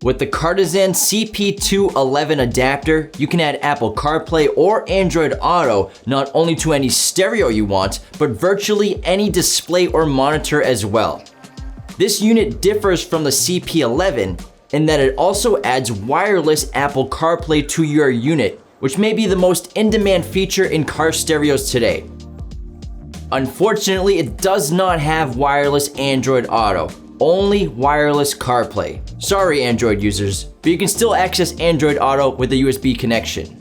With the Cartizan CP2-11 adapter, you can add Apple CarPlay or Android Auto not only to any stereo you want, but virtually any display or monitor as well. This unit differs from the CP11 in that it also adds wireless Apple CarPlay to your unit, which may be the most in-demand feature in car stereos today. Unfortunately, it does not have wireless Android Auto, only wireless CarPlay. Sorry Android users, but you can still access Android Auto with a USB connection.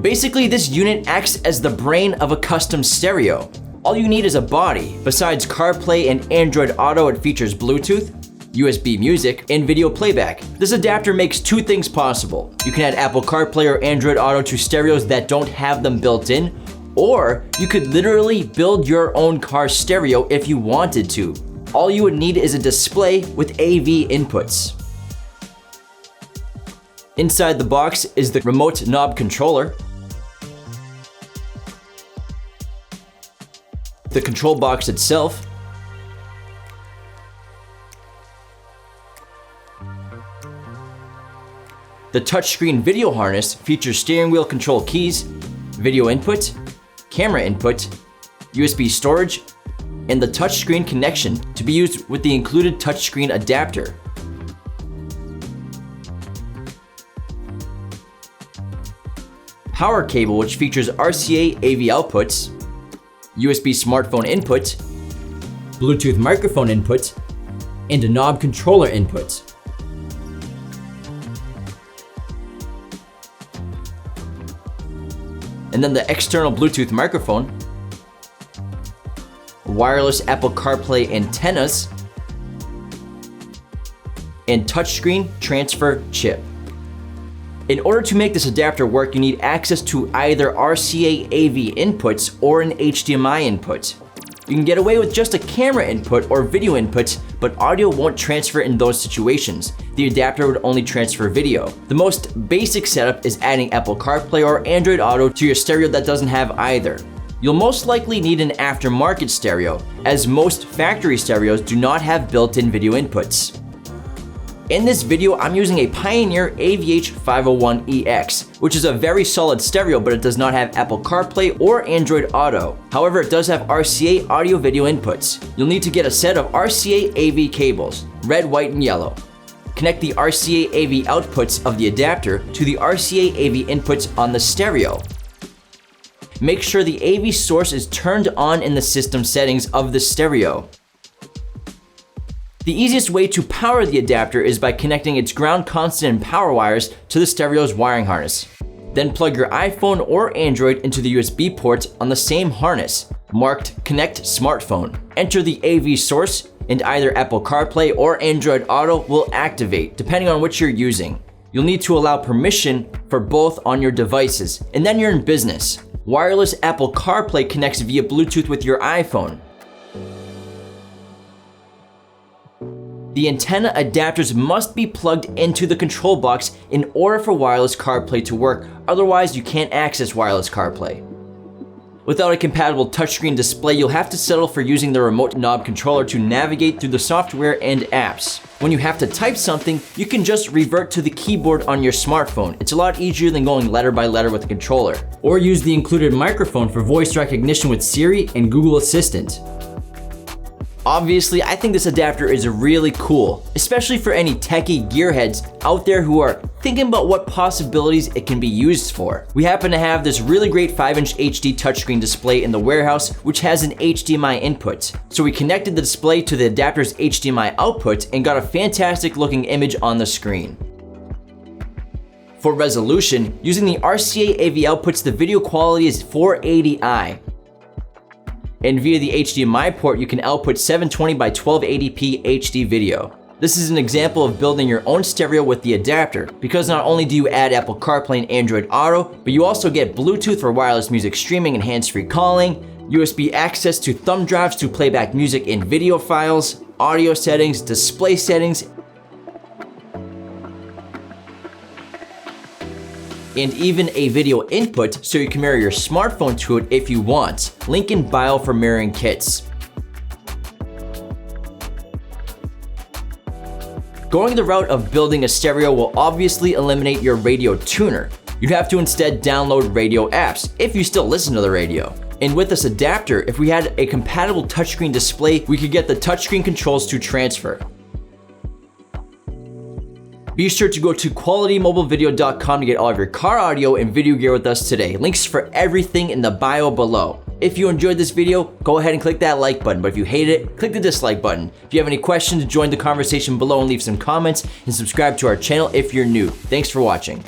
Basically, this unit acts as the brain of a custom stereo. All you need is a body. Besides CarPlay and Android Auto, it features Bluetooth, USB music, and video playback. This adapter makes two things possible. You can add Apple CarPlay or Android Auto to stereos that don't have them built in, or you could literally build your own car stereo if you wanted to. All you would need is a display with AV inputs. Inside the box is the remote knob controller, the control box itself, the touchscreen video harness features steering wheel control keys, video input, camera input, USB storage, and the touchscreen connection to be used with the included touchscreen adapter. Power cable, which features RCA AV outputs, USB smartphone input, Bluetooth microphone input, and a knob controller input. And then the external Bluetooth microphone, wireless Apple CarPlay antennas, and touchscreen transfer chip. In order to make this adapter work, you need access to either RCA AV inputs or an HDMI input. You can get away with just a camera input or video input, but audio won't transfer in those situations. The adapter would only transfer video. The most basic setup is adding Apple CarPlay or Android Auto to your stereo that doesn't have either. You'll most likely need an aftermarket stereo, as most factory stereos do not have built-in video inputs. In this video, I'm using a Pioneer AVH501EX, which is a very solid stereo, but it does not have Apple CarPlay or Android Auto. However, it does have RCA audio-video inputs. You'll need to get a set of RCA AV cables, red, white, and yellow. Connect the RCA AV outputs of the adapter to the RCA AV inputs on the stereo. Make sure the AV source is turned on in the system settings of the stereo. The easiest way to power the adapter is by connecting its ground constant and power wires to the stereo's wiring harness. Then plug your iPhone or Android into the USB port on the same harness, marked Connect Smartphone. Enter the AV source, and either Apple CarPlay or Android Auto will activate, depending on which you're using. You'll need to allow permission for both on your devices, and then you're in business. Wireless Apple CarPlay connects via Bluetooth with your iPhone. The antenna adapters must be plugged into the control box in order for wireless CarPlay to work, otherwise you can't access wireless CarPlay. Without a compatible touchscreen display, you'll have to settle for using the remote knob controller to navigate through the software and apps. When you have to type something, you can just revert to the keyboard on your smartphone. It's a lot easier than going letter by letter with the controller. Or use the included microphone for voice recognition with Siri and Google Assistant. Obviously, I think this adapter is really cool, especially for any techie gearheads out there who are thinking about what possibilities it can be used for. We happen to have this really great 5-inch HD touchscreen display in the warehouse, which has an HDMI input. So we connected the display to the adapter's HDMI output and got a fantastic looking image on the screen. For resolution, using the RCA AV outputs, the video quality is 480i. And via the HDMI port, you can output 720 by 1280p HD video. This is an example of building your own stereo with the adapter, because not only do you add Apple CarPlay and Android Auto, but you also get Bluetooth for wireless music streaming and hands-free calling, USB access to thumb drives to playback music and video files, audio settings, display settings, and even a video input so you can mirror your smartphone to it if you want. Link in bio for mirroring kits. Going the route of building a stereo will obviously eliminate your radio tuner. You'd have to instead download radio apps, if you still listen to the radio. And with this adapter, if we had a compatible touchscreen display, we could get the touchscreen controls to transfer. Be sure to go to qualitymobilevideo.com to get all of your car audio and video gear with us today. Links for everything in the bio below. If you enjoyed this video, go ahead and click that like button, but if you hate it, click the dislike button. If you have any questions, join the conversation below and leave some comments, and subscribe to our channel if you're new. Thanks for watching.